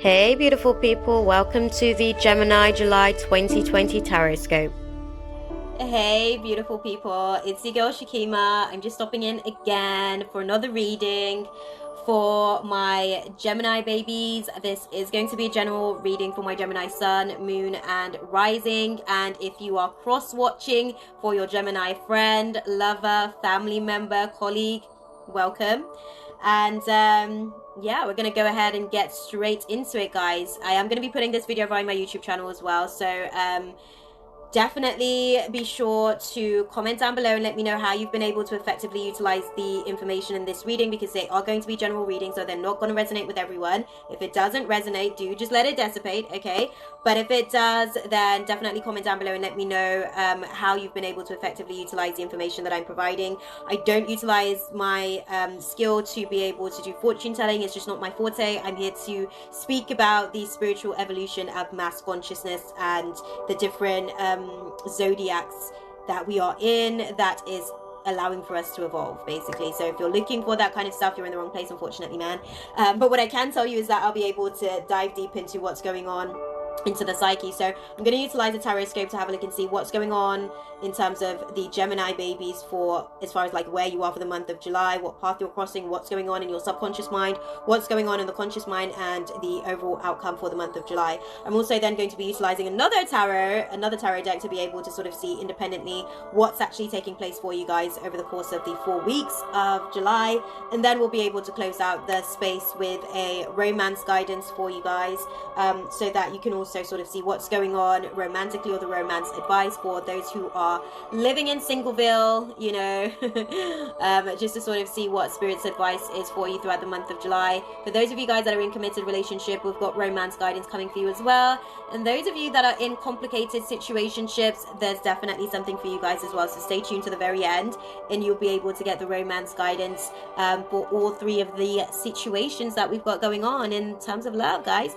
Hey beautiful people, welcome to the Gemini July 2020 Tarotscope. Hey beautiful people, it's your girl Shakima. I'm just stopping in again for another reading for my Gemini babies. This is going to be a general reading for my Gemini sun, moon and rising, and if you are cross-watching for your Gemini friend, lover, family member, colleague, welcome. And yeah, we're gonna go ahead and get straight into it, guys. I am gonna be putting this video via my YouTube channel as well, so definitely be sure to comment down below and let me know how you've been able to effectively utilize the information in this reading, because they are going to be general readings, so they're not going to resonate with everyone. If it doesn't resonate, do just let it dissipate, okay? But if it does, then definitely comment down below and let me know how you've been able to effectively utilize the information that I'm providing. I don't utilize my skill to be able to do fortune telling. It's just not my forte. I'm here to speak about the spiritual evolution of mass consciousness and the different zodiacs that we are in, that is allowing for us to evolve, basically. So if you're looking for that kind of stuff, you're in the wrong place, unfortunately, man. But what I can tell you is that I'll be able to dive deep into what's going on into the psyche. So I'm going to utilize the Tarotscope to have a look and see what's going on in terms of the Gemini babies, for as far as like where you are for the month of July, what path you're crossing, what's going on in your subconscious mind, what's going on in the conscious mind, and the overall outcome for the month of July. I'm also then going to be utilizing another tarot deck to be able to sort of see independently what's actually taking place for you guys over the course of the 4 weeks of July, and then we'll be able to close out the space with a romance guidance for you guys, so that you can also sort of see what's going on romantically, or the romance advice for those who are living in Singleville, you know, just to sort of see what Spirit's advice is for you throughout the month of July. For those of you guys that are in committed relationship, we've got romance guidance coming for you as well. And those of you that are in complicated situationships, there's definitely something for you guys as well. So stay tuned to the very end and you'll be able to get the romance guidance for all 3 of the situations that we've got going on in terms of love, guys.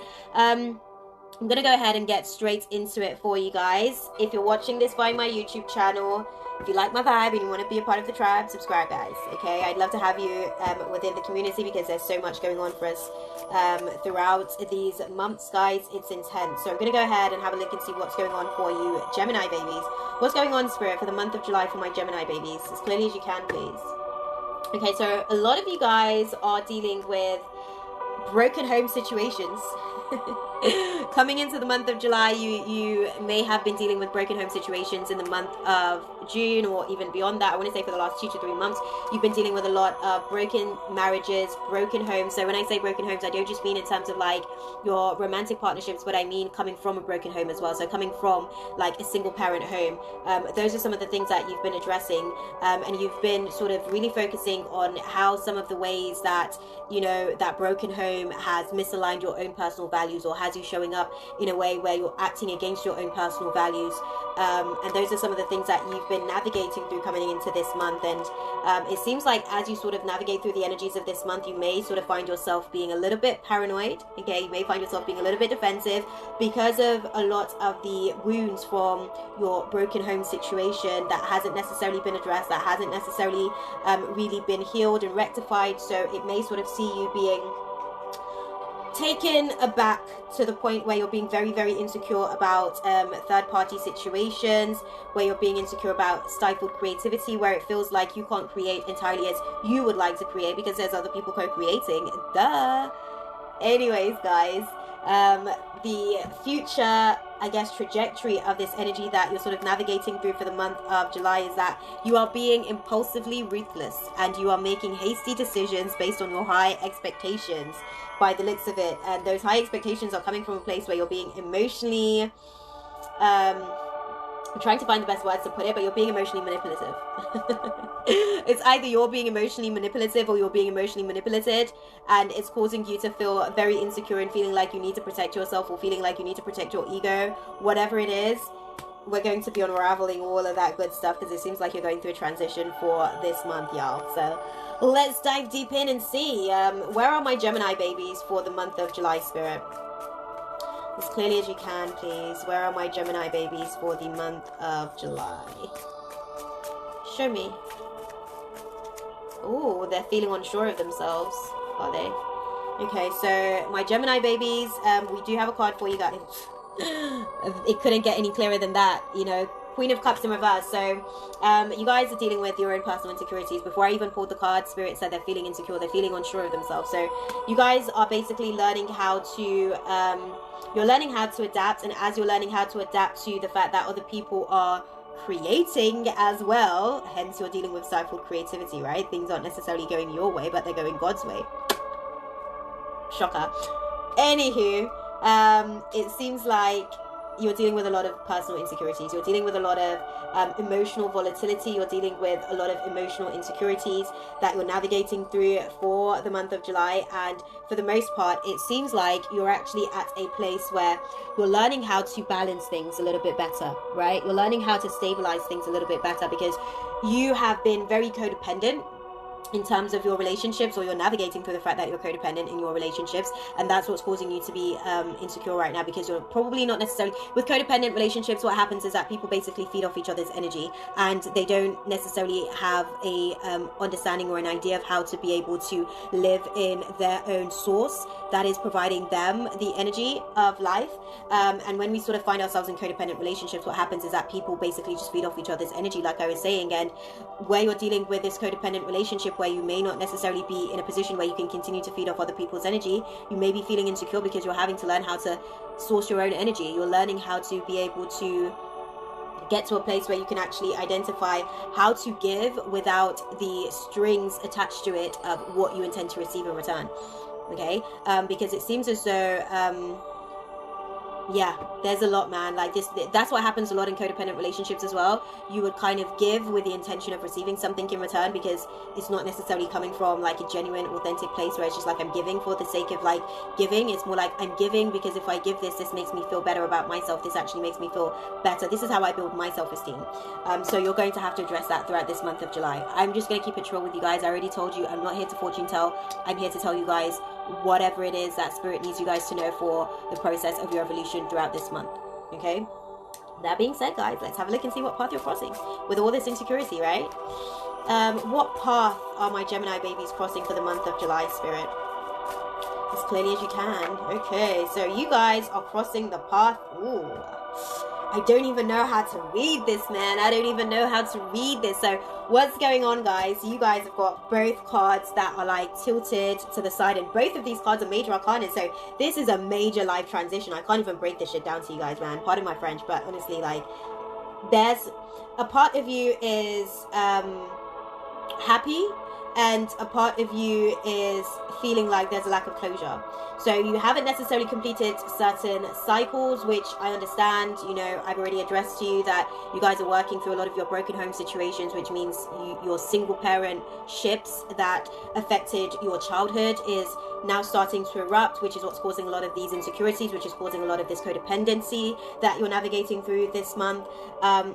I'm going to go ahead and get straight into it for you guys. If you're watching this via my YouTube channel, if you like my vibe and you want to be a part of the tribe, subscribe, guys, okay? I'd love to have you within the community, because there's so much going on for us throughout these months, guys. It's intense. So I'm going to go ahead and have a look and see what's going on for you Gemini babies. What's going on, Spirit, for the month of July for my Gemini babies? As clearly as you can, please. Okay, so a lot of you guys are dealing with broken home situations. Coming into the month of July, you may have been dealing with broken home situations in the month of June, or even beyond that. I want to say for the last 2 to 3 months, you've been dealing with a lot of broken marriages, broken homes. So when I say broken homes, I don't just mean in terms of like your romantic partnerships, but I mean coming from a broken home as well. So coming from like a single parent home. Those are some of the things that you've been addressing, and you've been sort of really focusing on how some of the ways that, you know, that broken home has misaligned your own personal values, or has you showing up in a way where you're acting against your own personal values. And those are some of the things that you've been navigating through coming into this month. And it seems like as you sort of navigate through the energies of this month, you may sort of find yourself being a little bit paranoid, okay? You may find yourself being a little bit defensive because of a lot of the wounds from your broken home situation that hasn't necessarily been addressed, that hasn't necessarily really been healed and rectified. So it may sort of see you being taken aback to the point where you're being very, very insecure about third-party situations, where you're being insecure about stifled creativity, where it feels like you can't create entirely as you would like to create because there's other people co-creating. Duh. Anyways, guys, the future, I guess, trajectory of this energy that you're sort of navigating through for the month of July is that you are being impulsively ruthless, and you are making hasty decisions based on your high expectations by the looks of it. And those high expectations are coming from a place where you're being emotionally I'm trying to find the best words to put it, but you're being emotionally manipulative. It's either you're being emotionally manipulative or you're being emotionally manipulated, and it's causing you to feel very insecure and feeling like you need to protect yourself, or feeling like you need to protect your ego. Whatever it is, we're going to be unraveling all of that good stuff, because it seems like you're going through a transition for this month, y'all. So let's dive deep in and see where are my Gemini babies for the month of July, Spirit. As clearly as you can, please. Where are my Gemini babies for the month of July? Show me. Oh, they're feeling unsure of themselves, are they? Okay, so my Gemini babies, we do have a card for you guys. It couldn't get any clearer than that, you know. Queen of Cups in reverse. So you guys are dealing with your own personal insecurities. Before I even pulled the card, Spirit said they're feeling insecure, they're feeling unsure of themselves. So you guys are basically learning how to you're learning how to adapt, and as you're learning how to adapt to the fact that other people are creating as well, hence you're dealing with stifled creativity, right? Things aren't necessarily going your way, but they're going God's way. Shocker. Anywho, it seems like you're dealing with a lot of personal insecurities. You're dealing with a lot of emotional volatility. You're dealing with a lot of emotional insecurities that you're navigating through for the month of July. And for the most part, it seems like you're actually at a place where you're learning how to balance things a little bit better, right? You're learning how to stabilize things a little bit better because you have been very codependent in terms of your relationships, or you're navigating through the fact that you're codependent in your relationships, and that's what's causing you to be insecure right now, because you're probably not necessarily with codependent relationships. What happens is that people basically feed off each other's energy, and they don't necessarily have a understanding or an idea of how to be able to live in their own source that is providing them the energy of life. And when we sort of find ourselves in codependent relationships, what happens is that people basically just feed off each other's energy, like I was saying. And where you're dealing with this codependent relationship where you may not necessarily be in a position where you can continue to feed off other people's energy, you may be feeling insecure because you're having to learn how to source your own energy. You're learning how to be able to get to a place where you can actually identify how to give without the strings attached to it of what you intend to receive in return. Okay, because it seems as though yeah, there's a lot, man. Like this, that's what happens a lot in codependent relationships as well. You would kind of give with the intention of receiving something in return, because it's not necessarily coming from like a genuine, authentic place where it's just like I'm giving for the sake of like giving. It's more like I'm giving because if I give this makes me feel better about myself. This actually makes me feel better. This is how I build my self-esteem. So you're going to have to address that throughout this month of July. I'm just going to keep it real with you guys. I already told you I'm not here to fortune tell. I'm here to tell you guys whatever it is that Spirit needs you guys to know for the process of your evolution throughout this month. Okay, that being said, guys, let's have a look and see what path you're crossing with all this insecurity, right? What path are my Gemini babies crossing for the month of July, Spirit? As clearly as you can. Okay, so you guys are crossing the path. Ooh, I don't even know how to read this, man. I don't even know how to read this. So what's going on, guys? You guys have got both cards that are like tilted to the side, and both of these cards are major arcana. So this is a major life transition. I can't even break this shit down to you guys, man. Pardon my French, but honestly, like, there's a part of you is happy, and a part of you is feeling like there's a lack of closure. So you haven't necessarily completed certain cycles, which I understand. You know, I've already addressed to you that you guys are working through a lot of your broken home situations, which means your single parent ships that affected your childhood is now starting to erupt, which is what's causing a lot of these insecurities, which is causing a lot of this codependency that you're navigating through this month.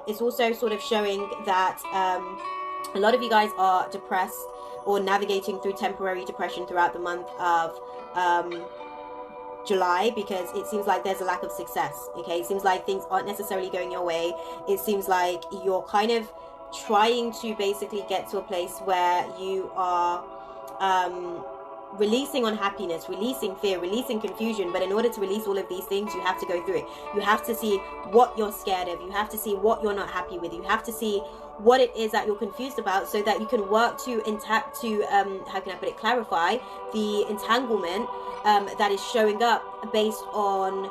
It's also sort of showing that a lot of you guys are depressed or navigating through temporary depression throughout the month of July, because it seems like there's a lack of success. Okay, it seems like things aren't necessarily going your way. It seems like you're kind of trying to basically get to a place where you are releasing unhappiness, releasing fear, releasing confusion. But in order to release all of these things, you have to go through it. You have to see what you're scared of. You have to see what you're not happy with. You have to see what it is that you're confused about, so that you can work to how can I put it, clarify the entanglement that is showing up based on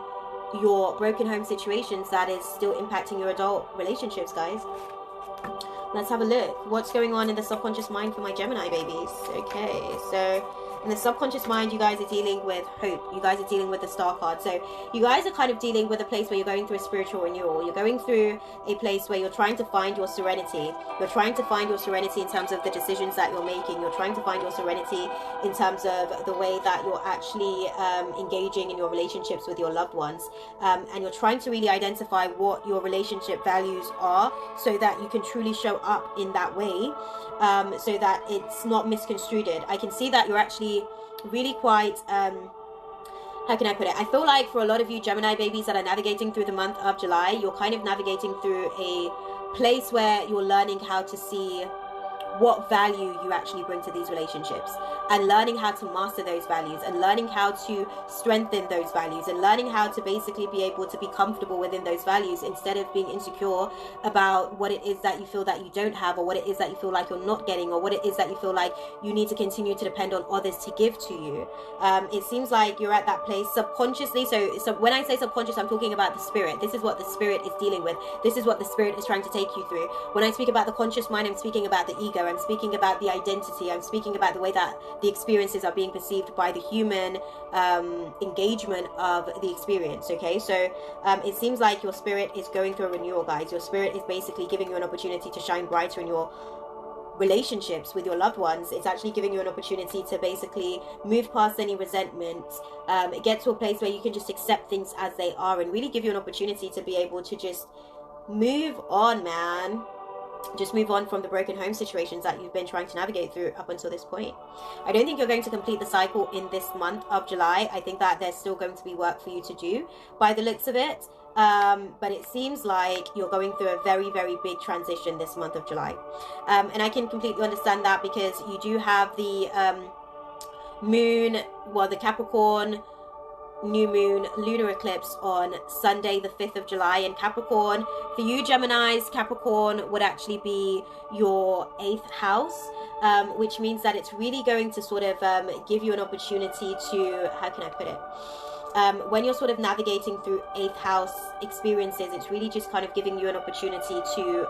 your broken home situations that is still impacting your adult relationships, guys. Let's have a look. What's going on in the subconscious mind for my Gemini babies? Okay, so in the subconscious mind, you guys are dealing with hope. You guys are dealing with the star card. So you guys are kind of dealing with a place where you're going through a spiritual renewal. You're going through a place where you're trying to find your serenity. You're trying to find your serenity in terms of the decisions that you're making. You're trying to find your serenity in terms of the way that you're actually engaging in your relationships with your loved ones. And you're trying to really identify what your relationship values are, so that you can truly show up in that way, so that it's not misconstrued. I can see that you're actually really quite how can I put it, I feel like for a lot of you Gemini babies that are navigating through the month of July, you're kind of navigating through a place where you're learning how to see what value you actually bring to these relationships. and learning how to master those values, and learning how to strengthen those values, and learning how to basically be able to be comfortable within those values instead of being insecure about what it is that you feel that you don't have, or what it is that you feel like you're not getting, or what it is that you feel like you need to continue to depend on others to give to you. It seems like you're at that place subconsciously. So when I say subconscious, I'm talking about the spirit. This is what the spirit is dealing with. This is what the spirit is trying to take you through. When I speak about the conscious mind, I'm speaking about the ego. I'm speaking about the identity. I'm speaking about the way that the experiences are being perceived by the human engagement of the experience. Okay, so it seems like your spirit is going through a renewal, guys. Your spirit is basically giving you an opportunity to shine brighter in your relationships with your loved ones. It's actually giving you an opportunity to basically move past any resentment, get to a place where you can just accept things as they are, and really give you an opportunity to be able to just move on, man. Just move on from the broken home situations that you've been trying to navigate through up until this point. I don't think you're going to complete the cycle in this month of July. I think that there's still going to be work for you to do by the looks of it. But it seems like you're going through a very, very big transition this month of July. And I can completely understand that, because you do have the moon, well, the Capricorn new moon lunar eclipse on Sunday the 5th of July in Capricorn. For you Geminis, Capricorn would actually be your 8th house, which means that it's really going to sort of give you an opportunity to, how can I put it, when you're sort of navigating through 8th house experiences, it's really just kind of giving you an opportunity to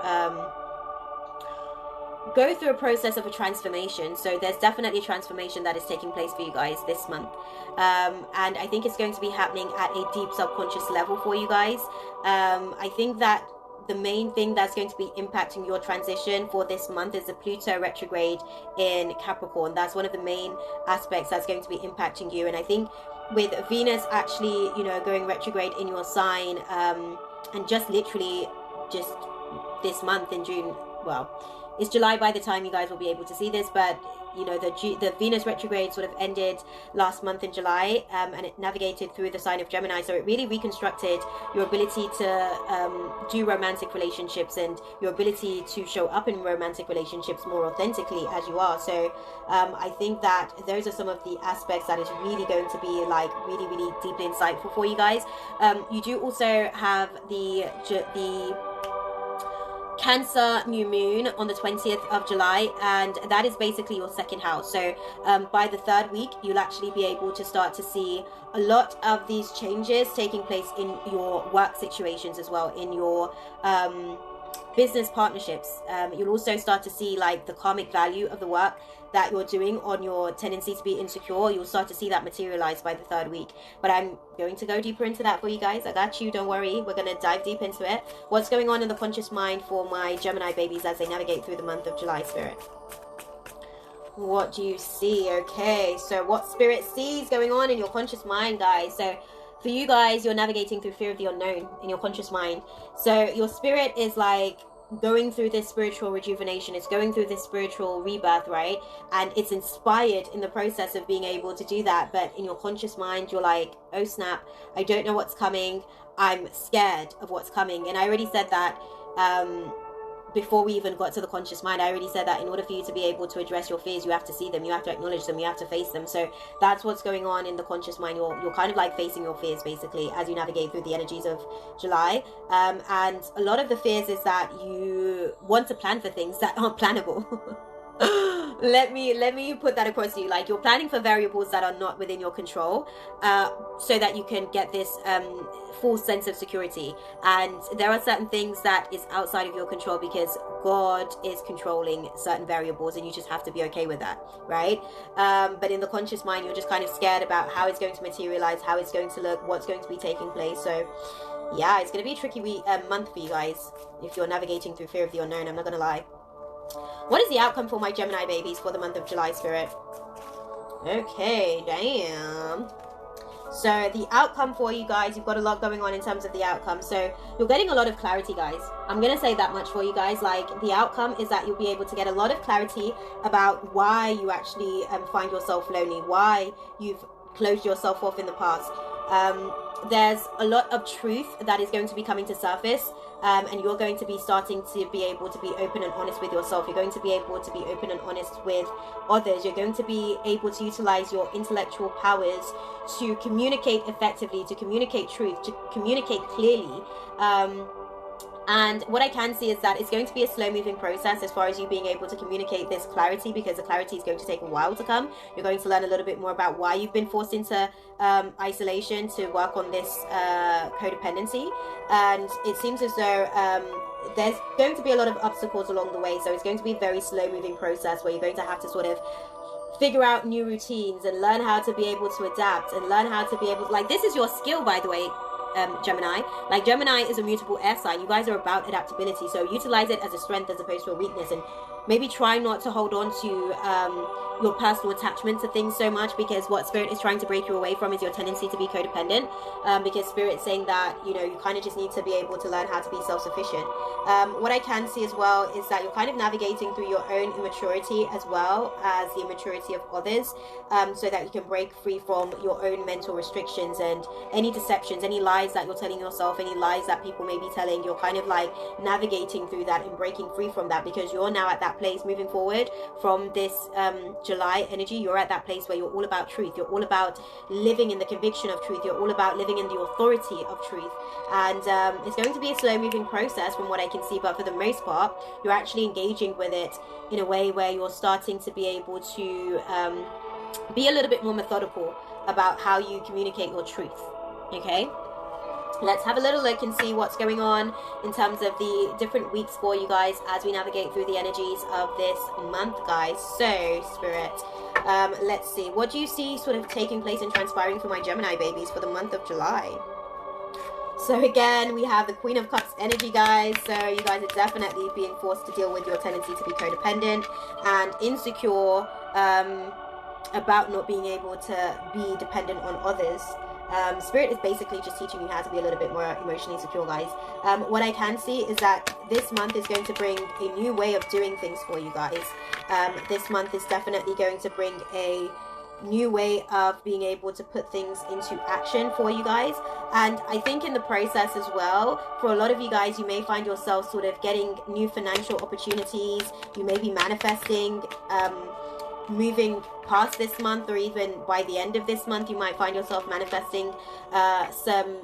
go through a process of a transformation. So there's definitely a transformation that is taking place for you guys this month, and I think it's going to be happening at a deep subconscious level for you guys. I think that the main thing that's going to be impacting your transition for this month is the Pluto retrograde in Capricorn. That's one of the main aspects that's going to be impacting you. And I think with Venus actually, you know, going retrograde in your sign, and just literally just this month in June, well, it's July by the time you guys will be able to see this, but you know, the Venus retrograde sort of ended last month in July, and it navigated through the sign of Gemini, so it really reconstructed your ability to do romantic relationships, and your ability to show up in romantic relationships more authentically as you are. So I think that those are some of the aspects that is really going to be like really, really deeply insightful for you guys. You do also have the Cancer new moon on the 20th of July, and that is basically your second house. So by the third week, you'll actually be able to start to see a lot of these changes taking place in your work situations as well, in your business partnerships. You'll also start to see like the karmic value of the work that you're doing on your tendency to be insecure. You'll start to see that materialize by the third week, but I'm going to go deeper into that for you guys. I got you, don't worry. We're going to dive deep into it. What's going on in the conscious mind for my Gemini babies as they navigate through the month of July, Spirit? What do you see? Okay, so what Spirit sees going on in your conscious mind, guys. So for you guys, you're navigating through fear of the unknown in your conscious mind. So your spirit is like going through this spiritual rejuvenation. It's going through this spiritual rebirth, right? And it's inspired in the process of being able to do that. But in your conscious mind, you're like, oh snap, I don't know what's coming. I'm scared of what's coming. And I already said that before we even got to the conscious mind. I already said that in order for you to be able to address your fears, you have to see them, you have to acknowledge them, you have to face them. So that's what's going on in the conscious mind. You're kind of like facing your fears basically as you navigate through the energies of July. And a lot of the fears is that you want to plan for things that aren't plannable. let me put that across to you. Like, you're planning for variables that are not within your control, so that you can get this false sense of security. And there are certain things that is outside of your control because God is controlling certain variables, and you just have to be okay with that, right? But in the conscious mind, you're just kind of scared about how it's going to materialize, how it's going to look, what's going to be taking place. So yeah, it's going to be a tricky month for you guys if you're navigating through fear of the unknown. I'm not going to lie. What is the outcome for my Gemini babies for the month of July, Spirit? Okay, damn. So the outcome for you guys, you've got a lot going on in terms of the outcome. So you're getting a lot of clarity, guys. I'm going to say that much for you guys. Like, the outcome is that you'll be able to get a lot of clarity about why you actually find yourself lonely, why you've closed yourself off in the past. There's a lot of truth that is going to be coming to surface, and you're going to be starting to be able to be open and honest with yourself. You're going to be able to be open and honest with others. You're going to be able to utilize your intellectual powers to communicate effectively, to communicate truth, to communicate clearly. And what I can see is that it's going to be a slow moving process as far as you being able to communicate this clarity, because the clarity is going to take a while to come. You're going to learn a little bit more about why you've been forced into isolation to work on this codependency. And it seems as though there's going to be a lot of obstacles along the way. So it's going to be a very slow moving process where you're going to have to sort of figure out new routines and learn how to be able to adapt and learn how to be able to, like, this is your skill, by the way, Gemini. Like, Gemini is a mutable air sign. You guys are about adaptability, so utilize it as a strength as opposed to a weakness, and maybe try not to hold on to your personal attachment to things so much, because what Spirit is trying to break you away from is your tendency to be codependent, because Spirit's saying that, you know, you kind of just need to be able to learn how to be self-sufficient. What I can see as well is that you're kind of navigating through your own immaturity as well as the immaturity of others, so that you can break free from your own mental restrictions and any deceptions, any lies that you're telling yourself, any lies that people may be telling. You're kind of like navigating through that and breaking free from that, because you're now at that place moving forward from this July energy. You're at that place where you're all about truth. You're all about living in the conviction of truth. You're all about living in the authority of truth. And it's going to be a slow moving process from what I can see, but for the most part, you're actually engaging with it in a way where you're starting to be able to be a little bit more methodical about how you communicate your truth. Okay, let's have a little look and see what's going on in terms of the different weeks for you guys as we navigate through the energies of this month, guys. So, Spirit, let's see, what do you see sort of taking place and transpiring for my Gemini babies for the month of July? So again, we have the Queen of Cups energy, guys. So you guys are definitely being forced to deal with your tendency to be codependent and insecure about not being able to be dependent on others. Spirit is basically just teaching you how to be a little bit more emotionally secure, guys. What I can see is that this month is going to bring a new way of doing things for you guys. This month is definitely going to bring a new way of being able to put things into action for you guys. And I think in the process as well, for a lot of you guys, you may find yourself sort of getting new financial opportunities. You may be manifesting moving past this month, or even by the end of this month, you might find yourself manifesting some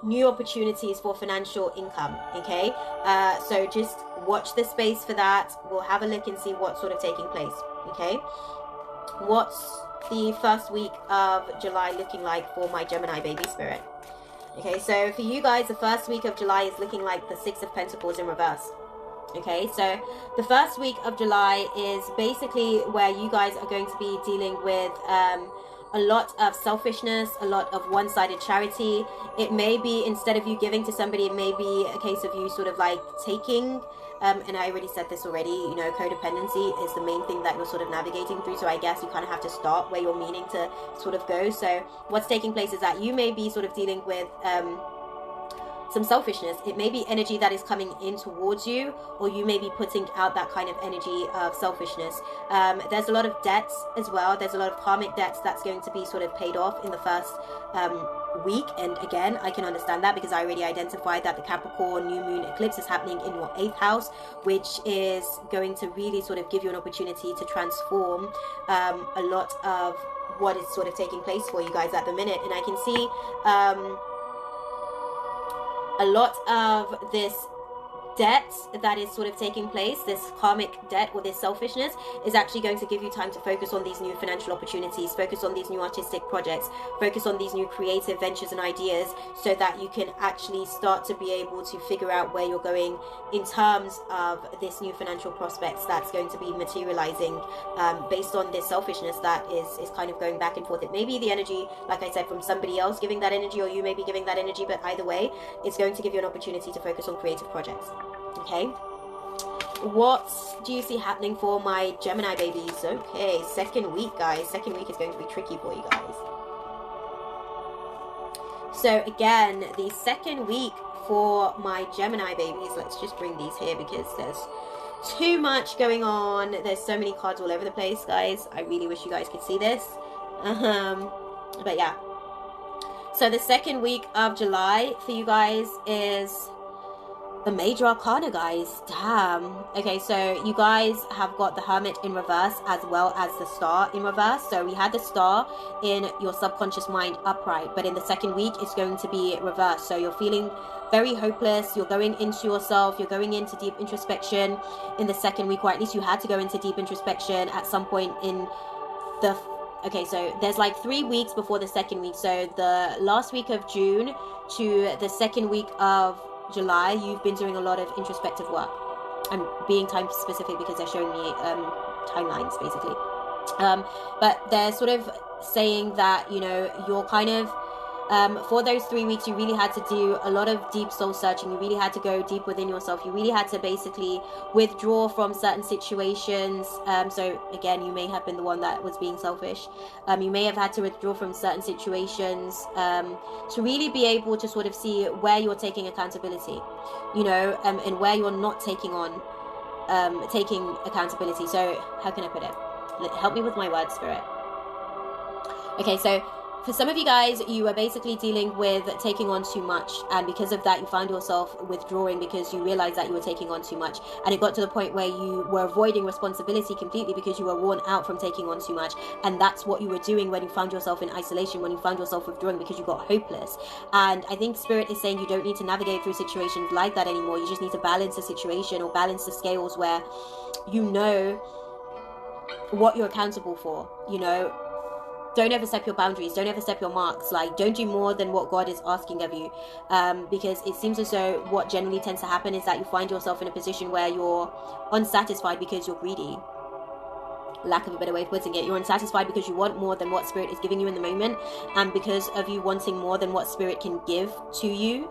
new opportunities for financial income. Okay, so just watch the space for that. We'll have a look and see what's sort of taking place. Okay, what's the first week of July looking like for my Gemini baby, Spirit? Okay, so for you guys, the first week of July is looking like the Six of Pentacles in reverse. Okay, so the first week of July is basically where you guys are going to be dealing with a lot of selfishness, a lot of one-sided charity. It may be, instead of you giving to somebody, it may be a case of you sort of like taking, and I already said this already, you know, codependency is the main thing that you're sort of navigating through. So I guess you kind of have to start where you're meaning to sort of go. So what's taking place is that you may be sort of dealing with some selfishness. It may be energy that is coming in towards you, or you may be putting out that kind of energy of selfishness. There's a lot of debts as well. There's a lot of karmic debts that's going to be sort of paid off in the first week. And again, I can understand that because I already identified that the Capricorn new moon eclipse is happening in your 8th house, which is going to really sort of give you an opportunity to transform a lot of what is sort of taking place for you guys at the minute. And I can see a lot of this debt that is sort of taking place, this karmic debt or this selfishness, is actually going to give you time to focus on these new financial opportunities, focus on these new artistic projects, focus on these new creative ventures and ideas, so that you can actually start to be able to figure out where you're going in terms of this new financial prospects that's going to be materializing based on this selfishness that is kind of going back and forth. It may be the energy, like I said, from somebody else giving that energy, or you may be giving that energy, but either way, it's going to give you an opportunity to focus on creative projects. Okay, what do you see happening for my Gemini babies? Okay, second week, guys. Second week is going to be tricky for you guys. So again, the second week for my Gemini babies, let's just bring these here because there's too much going on. There's so many cards all over the place, guys. I really wish you guys could see this. But yeah. So the second week of July for you guys is the major arcana, guys. Damn. Okay, so you guys have got the Hermit in reverse as well as the Star in reverse. So we had the Star in your subconscious mind upright, but in the second week it's going to be reversed. So you're feeling very hopeless, you're going into yourself, you're going into deep introspection in the second week, or at least you had to go into deep introspection at some point in the... Okay, so there's like 3 weeks before the second week. So the last week of June to the second week of July, you've been doing a lot of introspective work. I'm being time specific because they're showing me timelines basically. But they're sort of saying that, you know, you're kind of for those 3 weeks you really had to do a lot of deep soul searching. You really had to go deep within yourself. You really had to basically withdraw from certain situations. So again, you may have been the one that was being selfish. You may have had to withdraw from certain situations to really be able to sort of see where you're taking accountability, you know, and where you're not taking accountability. So how can I put it? Help me with my word, Spirit. Okay, so for some of you guys, you were basically dealing with taking on too much, and because of that you found yourself withdrawing because you realized that you were taking on too much, and it got to the point where you were avoiding responsibility completely because you were worn out from taking on too much. And that's what you were doing when you found yourself in isolation, when you found yourself withdrawing because you got hopeless. And I think Spirit is saying you don't need to navigate through situations like that anymore. You just need to balance the situation, or balance the scales, where you know what you're accountable for. You know, don't overstep your boundaries, don't overstep your marks. Like, don't do more than what God is asking of you, because it seems as though what generally tends to happen is that you find yourself in a position where you're unsatisfied because you're greedy. Lack of a better way of putting it, you're unsatisfied because you want more than what Spirit is giving you in the moment, and because of you wanting more than what Spirit can give to you,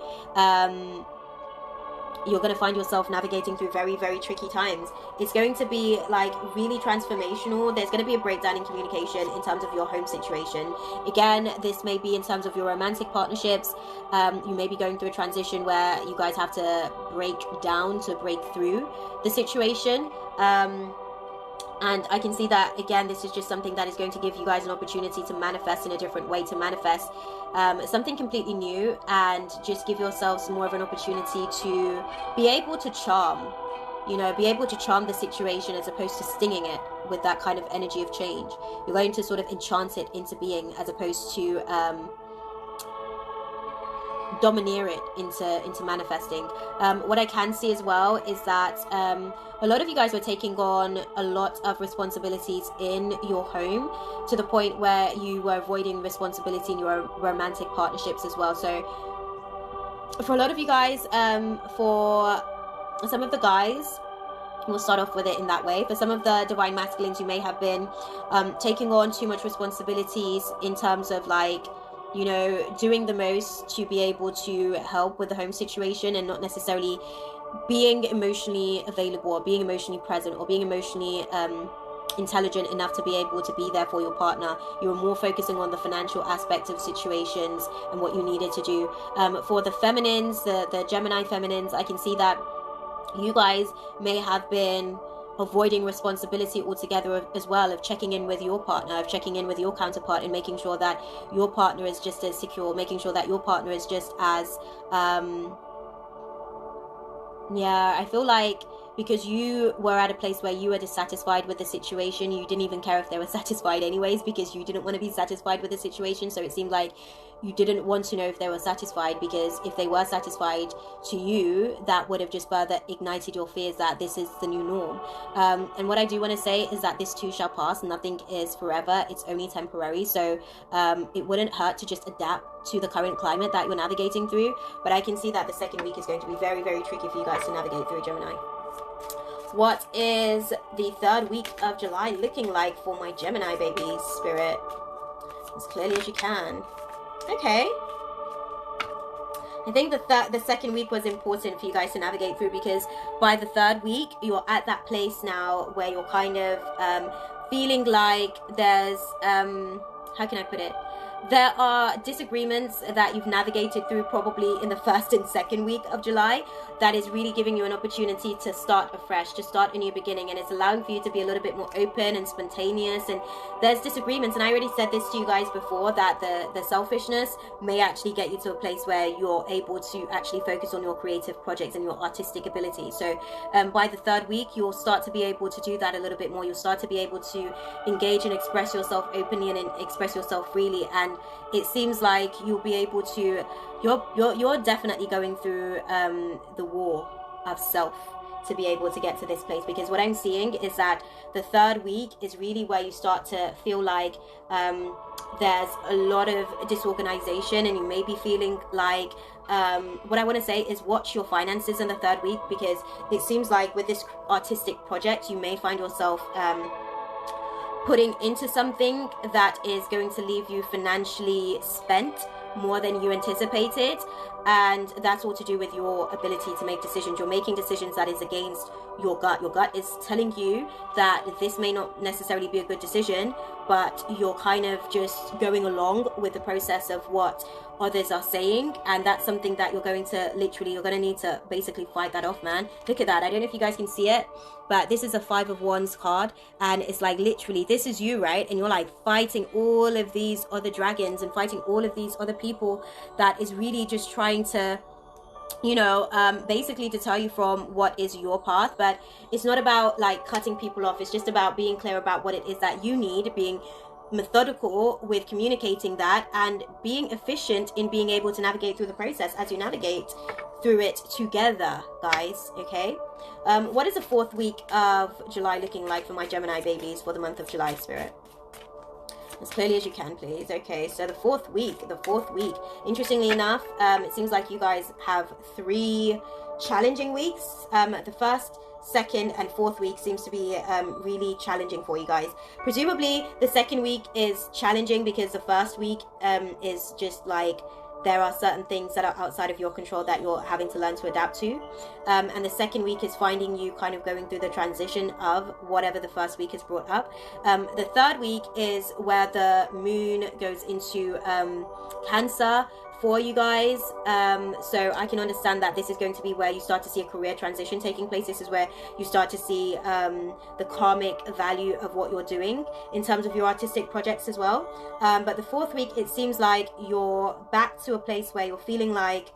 you're going to find yourself navigating through very, very tricky times. It's going to be like really transformational. There's going to be a breakdown in communication in terms of your home situation. Again, this may be in terms of your romantic partnerships. You may be going through a transition where you guys have to break down to break through the situation. And I can see that, again, this is just something that is going to give you guys an opportunity to manifest in a different way, to manifest something completely new, and just give yourselves more of an opportunity to be able to charm, you know, be able to charm the situation as opposed to stinging it with that kind of energy of change. You're going to sort of enchant it into being as opposed to domineer it into manifesting. What I can see as well is that a lot of you guys were taking on a lot of responsibilities in your home, to the point where you were avoiding responsibility in your romantic partnerships as well. So for a lot of you guys, for some of the guys, we'll start off with it in that way. For some of the divine masculines, you may have been taking on too much responsibilities in terms of, like, you know, doing the most to be able to help with the home situation, and not necessarily being emotionally available, or being emotionally present, or being emotionally intelligent enough to be able to be there for your partner. You were more focusing on the financial aspect of situations and what you needed to do. For the feminines, the Gemini feminines, I can see that you guys may have been avoiding responsibility altogether as well, of checking in with your partner, of checking in with your counterpart, and making sure that your partner is just as secure, making sure that your partner is just as I feel like because you were at a place where you were dissatisfied with the situation, you didn't even care if they were satisfied anyways, because you didn't want to be satisfied with the situation. So it seemed like you didn't want to know if they were satisfied, because if they were satisfied to you, that would have just further ignited your fears that this is the new norm. And what I do want to say is that this too shall pass. Nothing is forever, it's only temporary. So it wouldn't hurt to just adapt to the current climate that you're navigating through. But I can see that the second week is going to be very, very tricky for you guys to navigate through, Gemini. What is the third week of July looking like for my Gemini babies, Spirit? As clearly as you can. Okay. I think the second week was important for you guys to navigate through, because by the third week, you're at that place now where you're kind of feeling like there's, how can I put it? There are disagreements that you've navigated through probably in the first and second week of July that is really giving you an opportunity to start afresh, to start a new beginning, and it's allowing for you to be a little bit more open and spontaneous. And there's disagreements, and I already said this to you guys before, that the selfishness may actually get you to a place where you're able to actually focus on your creative projects and your artistic ability. So by the third week, you'll start to be able to do that a little bit more. You'll start to be able to engage and express yourself openly and express yourself freely. And it seems like you'll be able to, you're definitely going through the war of self to be able to get to this place, because what I'm seeing is that the third week is really where you start to feel like there's a lot of disorganization, and you may be feeling like what I want to say is watch your finances in the third week, because it seems like with this artistic project you may find yourself putting into something that is going to leave you financially spent more than you anticipated, and that's all to do with your ability to make decisions. You're making decisions that is against your gut. Your gut is telling you that this may not necessarily be a good decision, but you're kind of just going along with the process of what others are saying, and that's something that you're going to need to basically fight that off, man. Look at that. I don't know if you guys can see it, but this is a 5 of Wands card, and it's like literally this is you, right? And you're like fighting all of these other dragons and fighting all of these other people that is really just trying to, you know, basically deter you from what is your path. But it's not about like cutting people off. It's just about being clear about what it is that you need, being methodical with communicating that, and being efficient in being able to navigate through the process as you navigate through it together, guys. Okay, what is the fourth week of July looking like for my Gemini babies for the month of July, Spirit? As clearly as you can, please. Okay, so the fourth week, interestingly enough, it seems like you guys have 3 challenging weeks. The first, second and fourth week seems to be really challenging for you guys. Presumably the second week is challenging because the first week is just like there are certain things that are outside of your control that you're having to learn to adapt to, and the second week is finding you kind of going through the transition of whatever the first week has brought up. The third week is where the moon goes into Cancer for you guys, so I can understand that this is going to be where you start to see a career transition taking place. This is where you start to see the karmic value of what you're doing in terms of your artistic projects as well. But the fourth week, it seems like you're back to a place where you're feeling like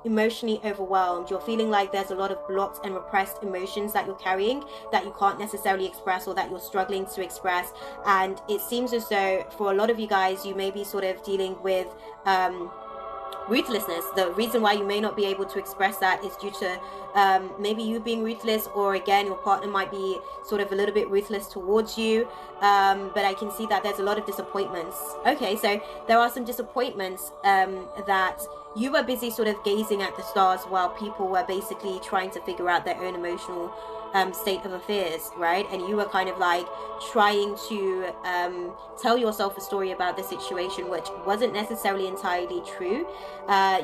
emotionally overwhelmed. You're feeling like there's a lot of blocked and repressed emotions that you're carrying that you can't necessarily express, or that you're struggling to express. And it seems as though for a lot of you guys, you may be sort of dealing with ruthlessness. The reason why you may not be able to express that is due to maybe you being ruthless, or again your partner might be sort of a little bit ruthless towards you, but I can see that there's a lot of disappointments. Okay, so there are some disappointments that you were busy sort of gazing at the stars while people were basically trying to figure out their own emotional state of affairs, right? And you were kind of like trying to tell yourself a story about the situation which wasn't necessarily entirely true.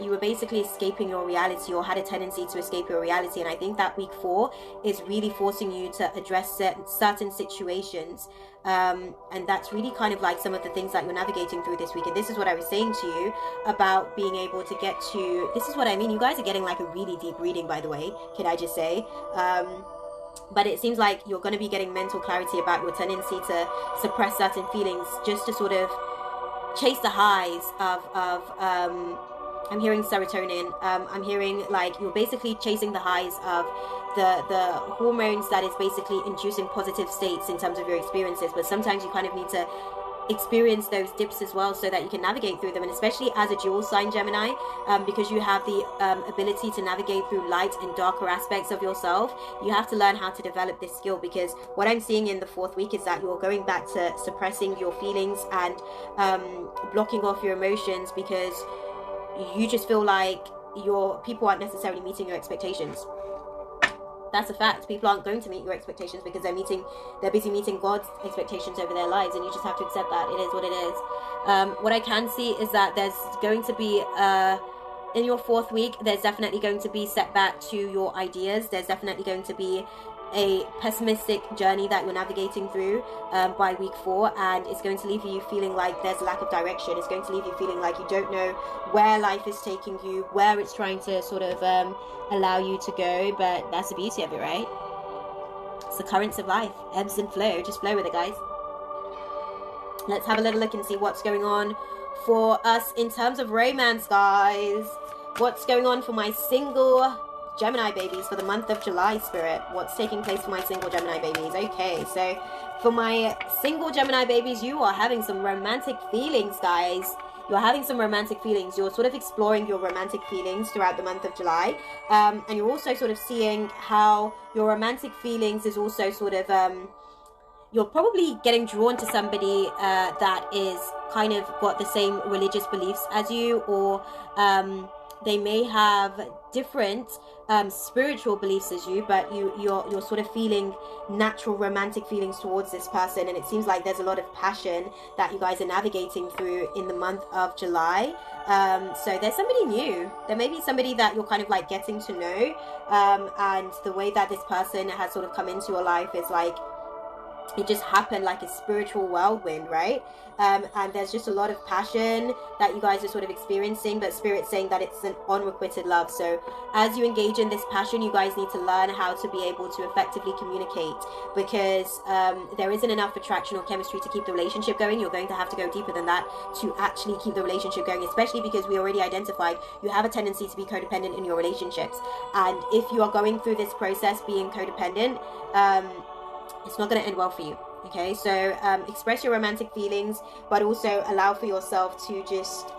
You were basically escaping your reality, or had a tendency to escape your reality. And I think that week 4 is really forcing you to address certain situations, and that's really kind of like some of the things that you're navigating through this week. And this is what I was saying to you about being able to get to, this is what I mean. You guys are getting like a really deep reading, by the way, can I just say. But it seems like you're going to be getting mental clarity about your tendency to suppress certain feelings just to sort of chase the highs of I'm hearing serotonin. I'm hearing like you're basically chasing the highs of the hormones that is basically inducing positive states in terms of your experiences. But sometimes you kind of need to experience those dips as well so that you can navigate through them. And especially as a dual sign Gemini, because you have the ability to navigate through light and darker aspects of yourself, you have to learn how to develop this skill. Because what I'm seeing in the fourth week is that you're going back to suppressing your feelings and blocking off your emotions, because you just feel like your people aren't necessarily meeting your expectations. That's a fact. People aren't going to meet your expectations because they're busy meeting God's expectations over their lives, and you just have to accept that. It is what it is. What I can see is that there's going to be in your fourth week, there's definitely going to be setback to your ideas. There's definitely going to be a pessimistic journey that you're navigating through by week 4, and it's going to leave you feeling like there's a lack of direction. It's going to leave you feeling like you don't know where life is taking you, where it's trying to sort of allow you to go, but that's the beauty of it, right? It's the currents of life, ebbs and flow. Just flow with it, guys. Let's have a little look and see what's going on for us in terms of romance, guys. What's going on for my single Gemini babies for the month of July, Spirit? What's taking place for my single Gemini babies? Okay, so for my single Gemini babies, you are having some romantic feelings, guys. You're having some romantic feelings. You're sort of exploring your romantic feelings throughout the month of July. And you're also sort of seeing how your romantic feelings is also sort of... you're probably getting drawn to somebody that is kind of got the same religious beliefs as you, or they may have different spiritual beliefs as you, but you're sort of feeling natural romantic feelings towards this person, and it seems like there's a lot of passion that you guys are navigating through in the month of July. So there's somebody new. There may be somebody that you're kind of like getting to know, and the way that this person has sort of come into your life is like it just happened like a spiritual whirlwind, right? And there's just a lot of passion that you guys are sort of experiencing, but Spirit's saying that it's an unrequited love. So as you engage in this passion, you guys need to learn how to be able to effectively communicate, because there isn't enough attraction or chemistry to keep the relationship going. You're going to have to go deeper than that to actually keep the relationship going, especially because we already identified you have a tendency to be codependent in your relationships. And if you are going through this process being codependent, it's not going to end well for you. Okay, so express your romantic feelings, but also allow for yourself to just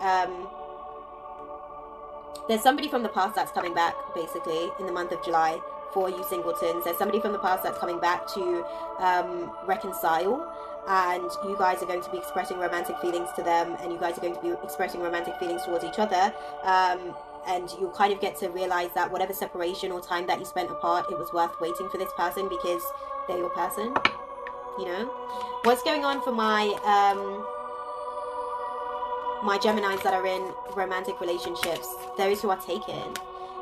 there's somebody from the past that's coming back basically in the month of July for you singletons. There's somebody from the past that's coming back to reconcile, and you guys are going to be expressing romantic feelings to them, and you guys are going to be expressing romantic feelings towards each other. And you'll kind of get to realize that whatever separation or time that you spent apart, it was worth waiting for this person because they're your person, you know. What's going on for my my Geminis that are in romantic relationships, those who are taken?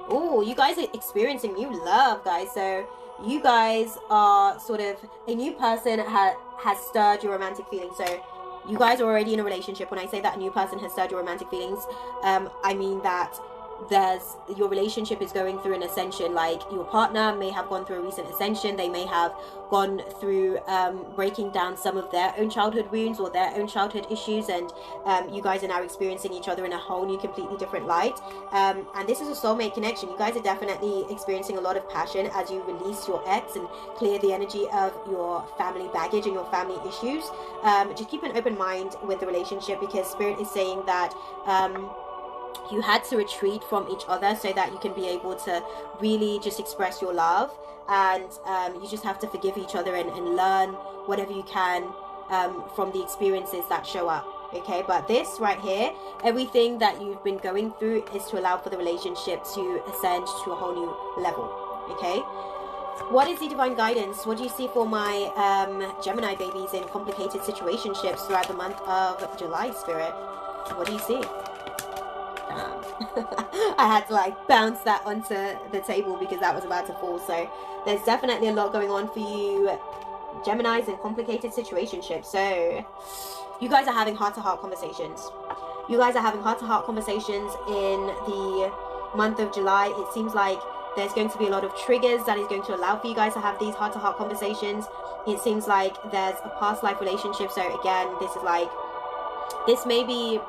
Oh, you guys are experiencing new love, guys. So you guys are sort of, a new person has stirred your romantic feelings. So you guys are already in a relationship. When I say that a new person has stirred your romantic feelings, I mean that your relationship is going through an ascension. Like your partner may have gone through a recent ascension. They may have gone through breaking down some of their own childhood wounds or their own childhood issues, and you guys are now experiencing each other in a whole new, completely different light. And this is a soulmate connection. You guys are definitely experiencing a lot of passion as you release your ex and clear the energy of your family baggage and your family issues. Just keep an open mind with the relationship, because Spirit is saying that you had to retreat from each other so that you can be able to really just express your love, and you just have to forgive each other and learn whatever you can from the experiences that show up. Okay, but this right here, everything that you've been going through is to allow for the relationship to ascend to a whole new level. Okay, what is the divine guidance? What do you see for my Gemini babies in complicated situationships throughout the month of July, Spirit? What do you see? I had to like bounce that onto the table because that was about to fall. So there's definitely a lot going on for you Geminis in complicated situationships. So you guys are having heart-to-heart conversations. You guys are having heart-to-heart conversations in the month of July. It seems like there's going to be a lot of triggers that is going to allow for you guys to have these heart-to-heart conversations. It seems like there's a past life relationship. So again, this is like, this may be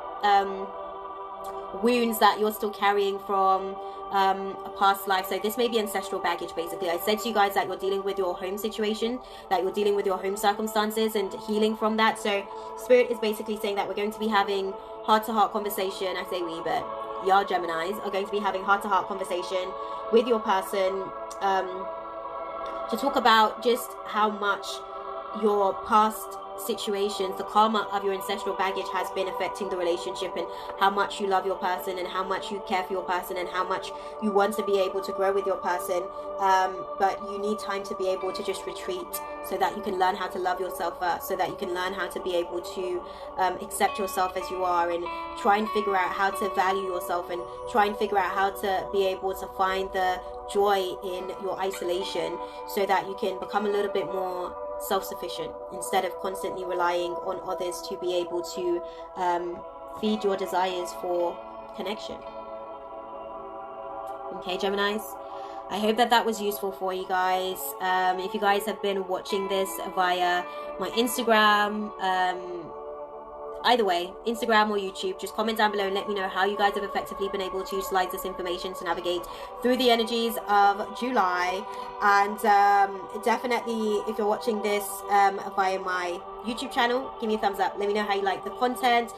wounds that you're still carrying from a past life. So this may be ancestral baggage basically. I said to you guys that you're dealing with your home situation, that you're dealing with your home circumstances and healing from that. So Spirit is basically saying that we're going to be having heart-to-heart conversation. I say we, but y'all Geminis are going to be having heart-to-heart conversation with your person to talk about just how much your past situations, the karma of your ancestral baggage has been affecting the relationship, and how much you love your person, and how much you care for your person, and how much you want to be able to grow with your person. But you need time to be able to just retreat, so that you can learn how to love yourself first, so that you can learn how to be able to accept yourself as you are, and try and figure out how to value yourself, and try and figure out how to be able to find the joy in your isolation, so that you can become a little bit more self-sufficient, instead of constantly relying on others to be able to feed your desires for connection. Okay, Geminis, I hope that was useful for you guys. If you guys have been watching this via my Instagram, either way, Instagram or YouTube, just comment down below and let me know how you guys have effectively been able to utilize this information to navigate through the energies of July. And definitely, if you're watching this via my YouTube channel, give me a thumbs up. Let me know how you like the content.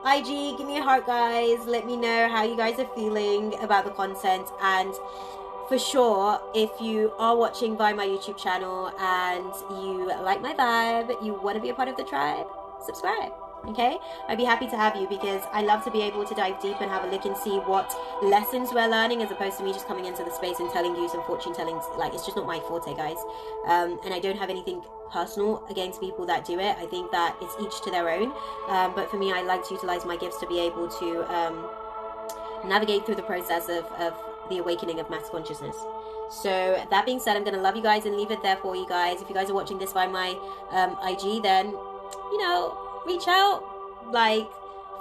IG, give me a heart, guys. Let me know how you guys are feeling about the content. And for sure, if you are watching via my YouTube channel and you like my vibe, you want to be a part of the tribe, subscribe. Okay, I'd be happy to have you, because I love to be able to dive deep and have a look and see what lessons we're learning, as opposed to me just coming into the space and telling you some fortune telling. Like, it's just not my forte, guys. And I don't have anything personal against people that do it. I think that it's each to their own. But for me, I like to utilize my gifts to be able to navigate through the process of the awakening of mass consciousness. So that being said, I'm going to love you guys and leave it there for you guys. If you guys are watching this by my IG, then, you know, reach out, like,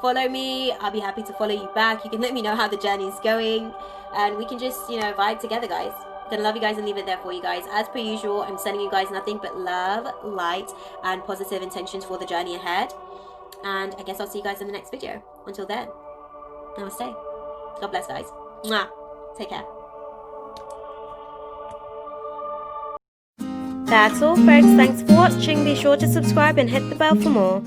follow me. I'll be happy to follow you back. You can let me know how the journey is going, and we can just, you know, vibe together, guys. Gonna love you guys and leave it there for you guys. As per usual, I'm sending you guys nothing but love, light, and positive intentions for the journey ahead. And I guess I'll see you guys in the next video. Until then, namaste. God bless, guys. Mwah. Take care. That's all, folks. Thanks for watching. Be sure to subscribe and hit the bell for more.